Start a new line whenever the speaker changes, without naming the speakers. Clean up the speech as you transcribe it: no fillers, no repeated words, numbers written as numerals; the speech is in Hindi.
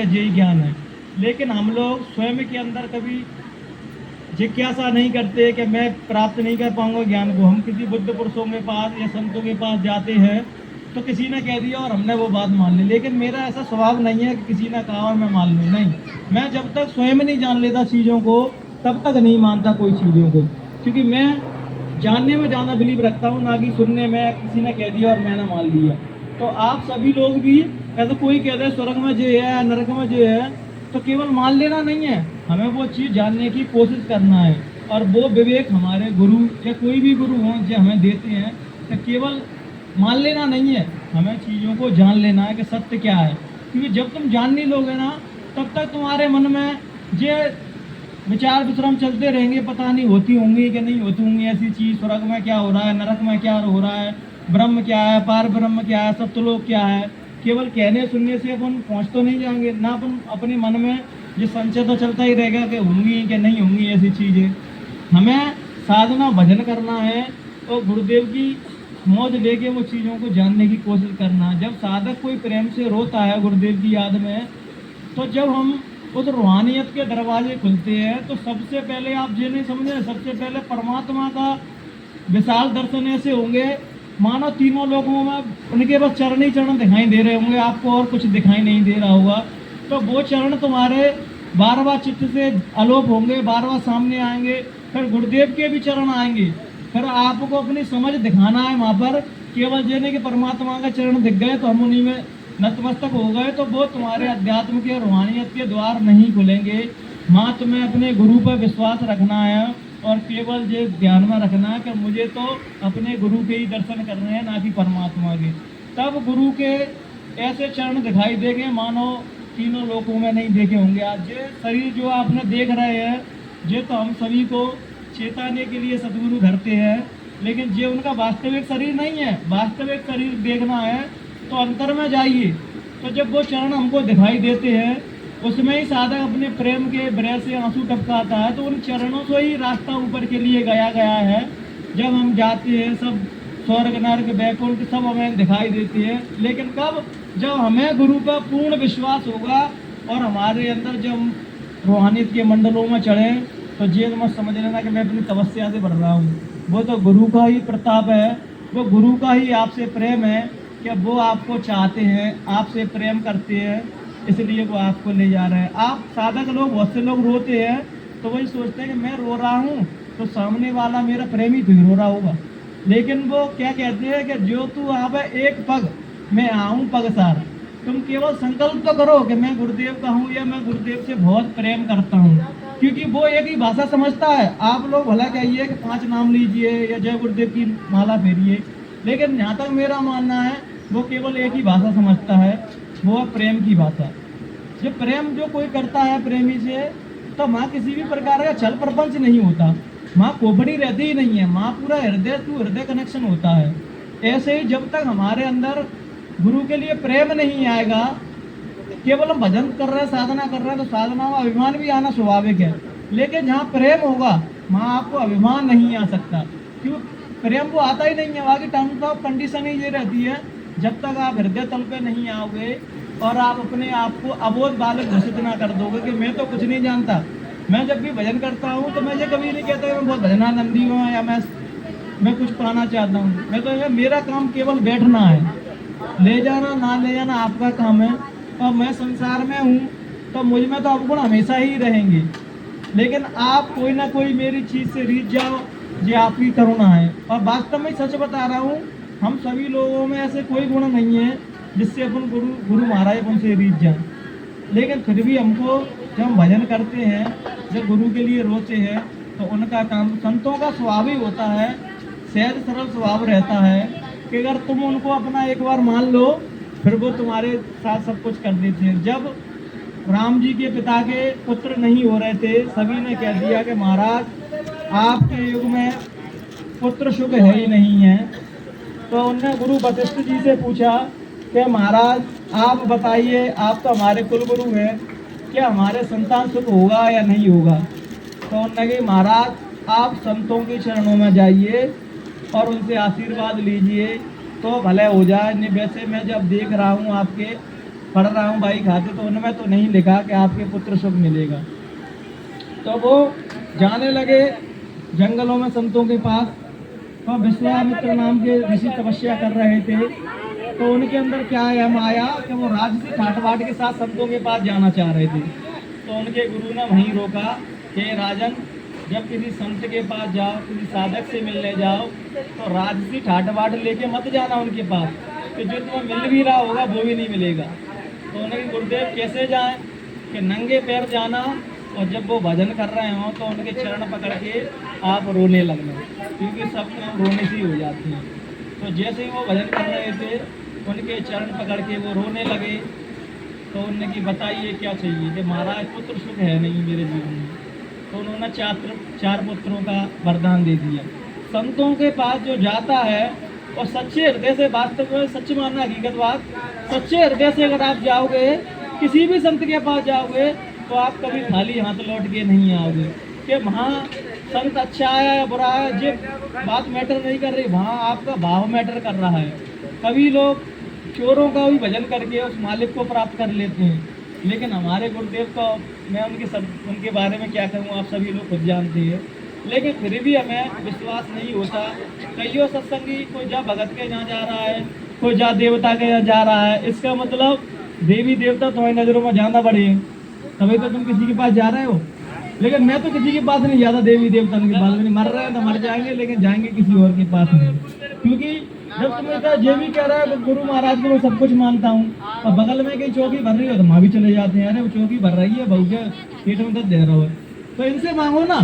यही ज्ञान है। लेकिन हम लोग स्वयं के अंदर कभी जिज्ञासा नहीं करते कि मैं प्राप्त नहीं कर पाऊंगा ज्ञान को। हम किसी बुद्ध पुरुषों के पास या संतों के पास जाते हैं तो किसी ने कह दिया और हमने वो बात मान ली। लेकिन मेरा ऐसा स्वभाव नहीं है कि किसी ने कहा और मैं मान लूँ, नहीं। मैं जब तक स्वयं नहीं जान लेता चीज़ों को तब तक नहीं मानता कोई चीज़ों को, क्योंकि मैं जानने में ज़्यादा बिलीव रखता हूँ, ना कि सुनने में किसी ने कह दिया और मैंने मान लिया। तो आप सभी लोग भी ऐसा कोई कह दे स्वर्ग में जो है नरक में जो है तो केवल मान लेना नहीं है, हमें वो चीज़ जानने की कोशिश करना है। और वो विवेक हमारे गुरु या कोई भी गुरु हों जो हमें देते हैं, तो केवल मान लेना नहीं है, हमें चीज़ों को जान लेना है कि सत्य क्या है। क्योंकि जब तुम जान नहीं लोगे ना तब तक तुम्हारे मन में जो विचार विश्राम चलते रहेंगे, पता नहीं होती होंगी कि नहीं होती होंगी ऐसी चीज़, स्वर्ग में क्या हो रहा है, नरक में क्या हो रहा है, ब्रह्म क्या है, पार ब्रह्म क्या है, सत्यलोक क्या है। केवल कहने सुनने से अपन पहुँच तो नहीं जाएंगे ना, अपन अपने मन में ये संशय तो चलता ही रहेगा कि होंगी कि नहीं होंगी ऐसी चीज़ें। हमें साधना भजन करना है और गुरुदेव की मौज लेके वो चीज़ों को जानने की कोशिश करना। जब साधक कोई प्रेम से रोता है गुरुदेव की याद में, तो जब हम उस रूहानियत के दरवाजे खुलते हैं तो सबसे पहले आप ये नहीं समझे, सबसे पहले परमात्मा का विशाल दर्शन ऐसे होंगे मानो तीनों लोगों में उनके बस चरण ही चरण दिखाई दे रहे होंगे, आपको और कुछ दिखाई नहीं दे रहा होगा। तो वो चरण तुम्हारे बार बार चित्त से अलोप होंगे, बार बार सामने आएंगे। फिर गुरुदेव के भी चरण आएंगे, फिर आपको अपनी समझ दिखाना है वहाँ पर। केवल जेने के परमात्मा का चरण दिख गए तो हम उन्हीं में नतमस्तक हो गए तो वो तुम्हारे अध्यात्म के रूहानियत के द्वार नहीं खुलेंगे। माँ तुम्हें अपने गुरु पर विश्वास रखना है और केवल ये ध्यान में रखना है कि मुझे तो अपने गुरु के ही दर्शन करने हैं, ना कि परमात्मा के। तब गुरु के ऐसे चरण दिखाई देंगे मानो तीनों लोकों में नहीं देखे होंगे। आज ये शरीर जो आपने देख रहे हैं ये तो हम सभी को चेताने के लिए सदगुरु धरते हैं, लेकिन ये उनका वास्तविक शरीर नहीं है। वास्तविक शरीर देखना है तो अंतर में जाइए, तो जब वो चरण हमको दिखाई देते हैं उसमें ही साधक अपने प्रेम के ब्रह से आंसू टपकाता है। तो उन चरणों से ही रास्ता ऊपर के लिए गया है। जब हम जाते हैं सब स्वर्ग नरक वैकुंठ सब हमें दिखाई देती है, लेकिन कब? जब हमें गुरु पर पूर्ण विश्वास होगा और हमारे अंदर जब हम रूहानियत के मंडलों में चढ़े तो ये मत समझ लेना कि मैं अपनी तपस्या से बढ़ रहा हूँ। वो तो गुरु का ही प्रताप है, वो गुरु का ही आपसे प्रेम है कि वो आपको चाहते हैं, आपसे प्रेम करते हैं, इसलिए वो आपको ले जा रहे हैं। आप साधक लोग, बहुत से लोग रोते हैं तो वही सोचते हैं कि मैं रो रहा हूँ तो सामने वाला मेरा प्रेमी तो ही रो रहा होगा। लेकिन वो क्या कहते हैं कि जो तू आवे एक पग मैं आऊँ पगसार। तुम केवल संकल्प तो करो कि मैं गुरुदेव का हूँ या मैं गुरुदेव से बहुत प्रेम करता हूँ, क्योंकि वो एक ही भाषा समझता है। आप लोग भला कहिए कि 5 नाम लीजिए या जय गुरुदेव की माला फेरिए, लेकिन जहाँ तक मेरा मानना है वो केवल एक ही भाषा समझता है, वो है प्रेम की भाषा। जो प्रेम जो कोई करता है प्रेमी से, तो माँ किसी भी प्रकार का छल प्रपंच नहीं होता, माँ खोपड़ी रहती ही नहीं है, माँ पूरा हृदय टू हृदय कनेक्शन होता है। ऐसे ही जब तक हमारे अंदर गुरु के लिए प्रेम नहीं आएगा, केवल हम भजन कर रहे हैं साधना कर रहे हैं तो साधना में अभिमान भी आना स्वाभाविक है। लेकिन जहाँ प्रेम होगा वहाँ आपको अभिमान नहीं आ सकता, क्यों? प्रेम वो आता ही नहीं है। वहाँ की टर्म्स ऑफ कंडीशन ही ये रहती है, जब तक आप हृदय तल पे नहीं आओगे और आप अपने आप को अबोध बालक घोषित ना कर दोगे कि मैं तो कुछ नहीं जानता। मैं जब भी भजन करता हूँ तो मैं ये कभी नहीं कहता कि मैं बहुत भजनानंदी हूँ या मैं कुछ पाना चाहता हूँ। मैं तो मेरा काम केवल बैठना है, ले जाना ना ले जाना आपका काम है। और मैं संसार में हूँ तो मुझ में तो अवगुण हमेशा ही रहेंगे, लेकिन आप कोई ना कोई मेरी चीज़ से रीझ जाओ, ये आपकी करुणा है। और वास्तव में सच बता रहा हूँ, हम सभी लोगों में ऐसे कोई गुण नहीं है जिससे अपन गुरु महाराज अपन से रीझ जाए। लेकिन फिर भी हमको जब हम भजन करते हैं, जब गुरु के लिए रोते हैं, तो उनका काम, संतों का स्वभाव ही होता है, सहज सरल स्वभाव रहता है कि अगर तुम उनको अपना एक बार मान लो फिर वो तुम्हारे साथ सब कुछ कर देते हैं। जब राम जी के पिता के पुत्र नहीं हो रहे थे, सभी ने कह दिया कि महाराज आपके युग में पुत्र शुभ है ही नहीं है। तो उनने गुरु वशिष्ठ जी से पूछा कि महाराज आप बताइए, आप तो हमारे कुल गुरु हैं, क्या हमारे संतान सुख होगा या नहीं होगा? तो उन्होंने कहा महाराज आप संतों के चरणों में जाइए और उनसे आशीर्वाद लीजिए तो भले हो जाए। नहीं वैसे मैं जब देख रहा हूँ आपके पढ़ रहा हूँ भाई खाते, तो उनमें तो नहीं लिखा कि आपके पुत्र सुख मिलेगा। तो वो जाने लगे जंगलों में संतों के पास। तो विश्वामित्र नाम के ऋषि तपस्या कर रहे थे, तो उनके अंदर क्या एम आया कि वो राजसी ठाट बाट के साथ संतों के पास जाना चाह रहे थे। तो उनके गुरु ने वहीं रोका कि राजन, जब किसी संत के पास जाओ, किसी साधक से मिलने जाओ, तो राजसी ठाट बाट लेके मत जाना उनके पास, कि जो तुम्हें मिल भी रहा होगा वो भी नहीं मिलेगा। तो उनके गुरुदेव कैसे जाएं कि नंगे पैर जाना, और जब वो भजन कर रहे हों तो उनके चरण पकड़ के आप रोने लगना, क्योंकि सब काम रोने से ही हो जाते हैं। तो जैसे ही वो भजन कर रहे थे, उनके चरण पकड़ के वो रोने लगे। तो उन्होंने कि बताइए क्या चाहिए, कि महाराज पुत्र सुख है नहीं मेरे जीवन में। तो उन्होंने चार पुत्रों का वरदान दे दिया। संतों के पास जो जाता है और सच्चे हृदय से, वास्तव में सच मानना हकीकत बात, सच्चे हृदय से अगर आप जाओगे, किसी भी संत के पास जाओगे, तो आप कभी खाली हाथ लौट के नहीं आओगे। कि वहाँ संत अच्छा आया या बुरा आया, ये बात मैटर नहीं कर रही, वहाँ आपका भाव मैटर कर रहा है। कभी लोग चोरों का भी भजन करके उस मालिक को प्राप्त कर लेते हैं, लेकिन हमारे गुरुदेव का, मैं उनके बारे में क्या कहूँ, आप सभी लोग खुद जानते हैं, लेकिन फिर भी हमें विश्वास नहीं होता। कईयों सत्संगी, कोई जा भगत के यहाँ जा रहा है, कोई जा देवता के यहाँ जा रहा है, इसका मतलब देवी देवता तुम्हारी नज़रों में ज़्यादा बड़े हैं, तभी तो तुम किसी के पास जा रहे हो। लेकिन मैं तो किसी के पास नहीं जाता, देवी देवता के पास नहीं। मर रहे हैं तो मर जाएंगे, लेकिन जाएंगे किसी और के पास नहीं। क्योंकि जब तुम्हें तो ये भी कह रहा है गुरु महाराज को मैं सब कुछ मानता हूँ, और बगल में कहीं चौकी भर रही हो तो वहाँ भी चले जाते हैं, अरे वो चौकी भर रही है, बहू के पेट में दर्द दे रहा हो, तो इनसे मांगो ना।